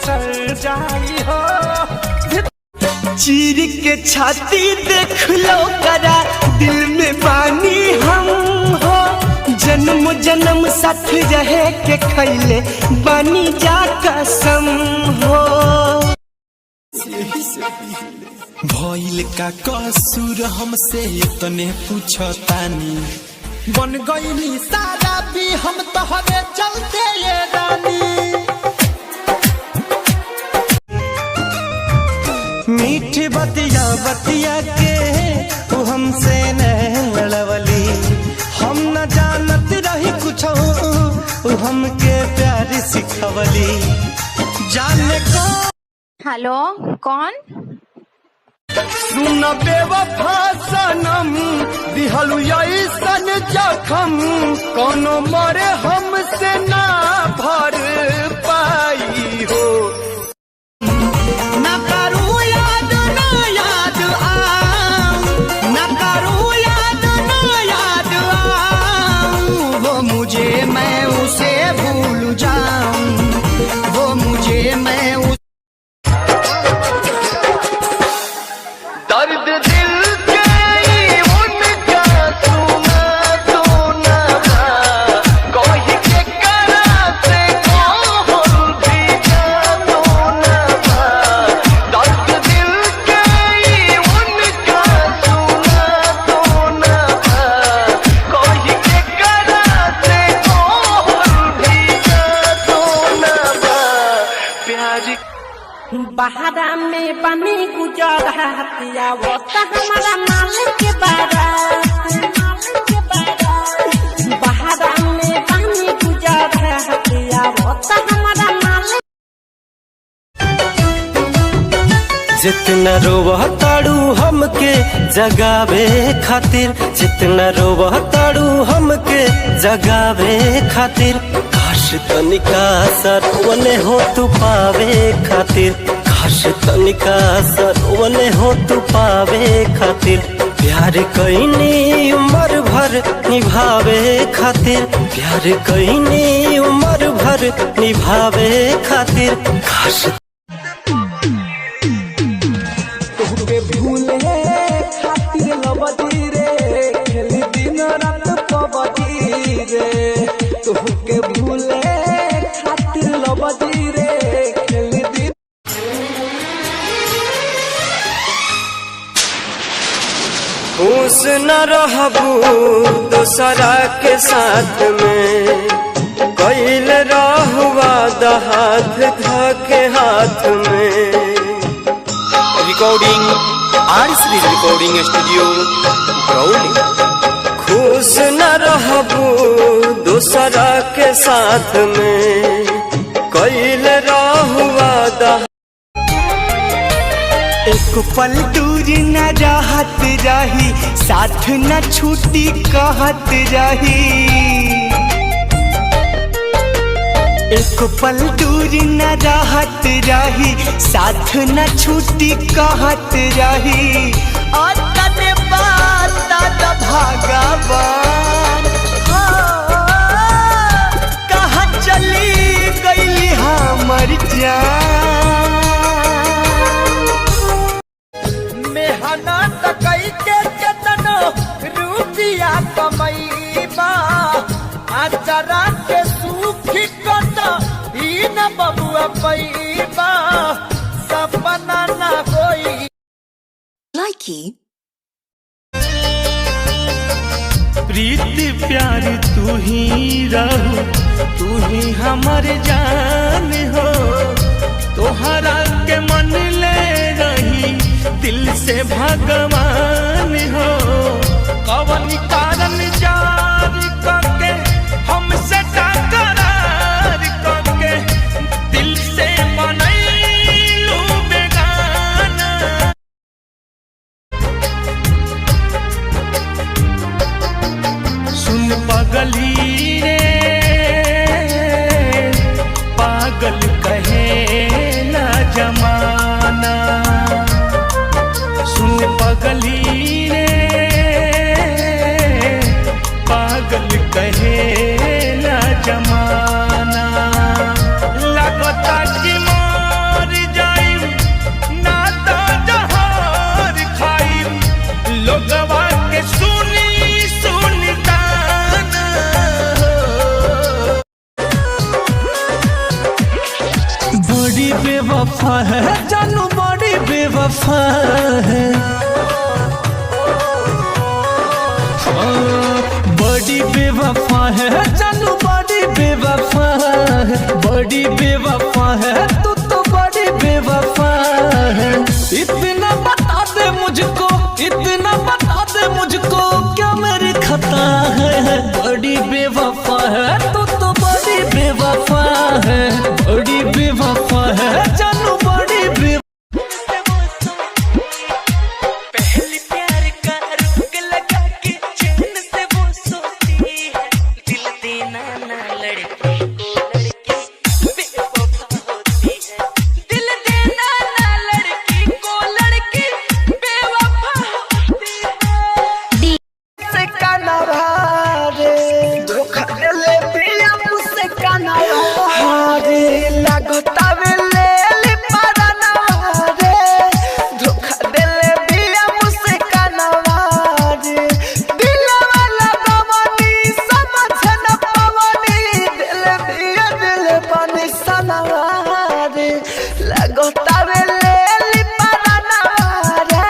मचल जाई हो। चीर के छाती देख लो करा दिल में बानी हम हो। जन्म जन्म साथ रहे के खैले बानी जा कसम हो। भइल का कसूर हमसे तने पूछतानी। बन गईनी सारा भी हम तोहरे चलते ये रानी। मीठी बतिया बतिया के तू हमसे लड़वली। हम न जानत रही कुछ हमके प्यार सिखवली। जाने को हेलो कौन? सुन बेवफा सनम दिहलु ऐसन जखम कोनो मरे हमसे ना भर पाई हो। ना करू याद ना याद आऊं, ना करू याद ना याद आऊं। वो मुझे मैं उसे भूल जाऊं, वो मुझे मैं दर्द दिल के उनका सुना तो ना कोई के कराते कौन भी जानो ना। दर्द दिल के उनका सुना तो ना कोई के कराते कौन भी जानो ना। प्यार बहारा में बनी गुजर हतिया वो तो हमारा मालिक के बारा। बहारा में बनी गुजर हतिया वो तो हमारा मालिक। जितना रोवह ताड़ू हमके जगावे खातिर, जितना रोवह ताड़ू हमके जगावे खातिर। काश तनिका सरवने हो तू पावे खातिर, काश तनिका सरवने हो तू पावे खातिर। प्यार कईनी उम्र भर निभावे खातिर, प्यार कईनी उम्र भर निभावे खातिर। काश तोहके भूले खातिर लबदी रे खेली दिन रात पबदी रे। तोहके भूले खातिर लबदी रे खेली दिन। खुश न रहबू दोसरा के साथ में, कैल रहुआ हाथ धके हाथ में। रिकॉर्डिंग आरसी रिकॉर्डिंग स्टूडियो ब्राउली। खुश न रहबू दूसरा के साथ में, कैल रहुआ एक पल दूर न रहत रही, साथ न छूटी कहत रही। एक पल दूर न रहत रही, साथ न छूटी कहत रही। और तने बात भगवान कहाँ चली गई हमर जान। मेहनत कई के केतनो रुपया कमईबा, आचरा के सुखी कत ई न बबुआ पैबा। सपना न होई लाइकी प्रीति प्यार तू ही रहू, तू ही हमर जान हो। तोहरा के मन ले रही दिल से भगवान हो। कवन कारण जारी करके हमसे टकरार करके दिल से बनैलू बेगाना। सुन पगली रे पागल कहे ना जमाना। सुन पगली रे बेवफा है जानू बड़ी बेवफा है, बड़ी बेवफा है जानू बड़ी बेवफा है, बड़ी बेवफा है तू तो बड़ी बेवफा है। इतना बता दे मुझको, इतना बता दे मुझको क्या मेरी खता है, बड़ी बेवफा है तू तो बड़ी बेवफा है, बड़ी बेवफा है जानू बड़ी बेवफा। पहली प्यार का रोग लगा के चैन से वो सोती है, दिल देना ना लड़की को लड़की बेवफा होती है, दिल देना ना लड़की को लड़की बेवफा होती है। से कनवा रे धोखा देले पिया मुझसे कनवा रे लगता वे ले ली परनवा रे धोखा देले पिया मुझसे कनवा रे दिल वाला गवनी समझ न पवनी दिल पिया दिल पानी सनवा रे लगता वे ले ली परनवा रे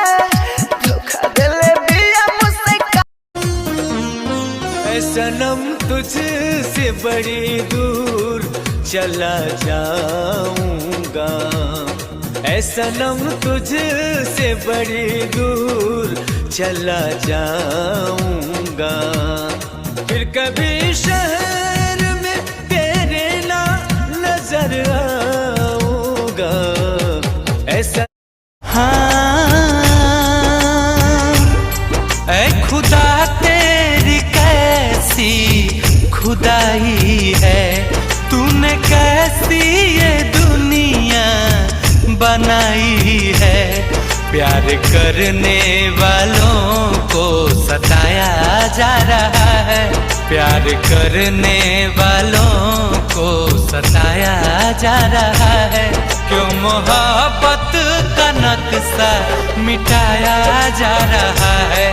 धोखा देले पिया मुझसे सनम तुझसे बड़ी दूर चला जाऊंगा, ऐ सनम तुझसे बड़ी दूर चला जाऊंगा, फिर कभी शहर में तेरे ना नजर आऊंगा, ऐसा हाँ ऐ खुदा तेरी कैसी खुदाई है, तूने कैसी ये दुनिया बनाई है, प्यार करने वालों को सताया जा रहा है, प्यार करने वालों को सताया जा रहा है, क्यों मोहब्बत का नक्शा मिटाया जा रहा है।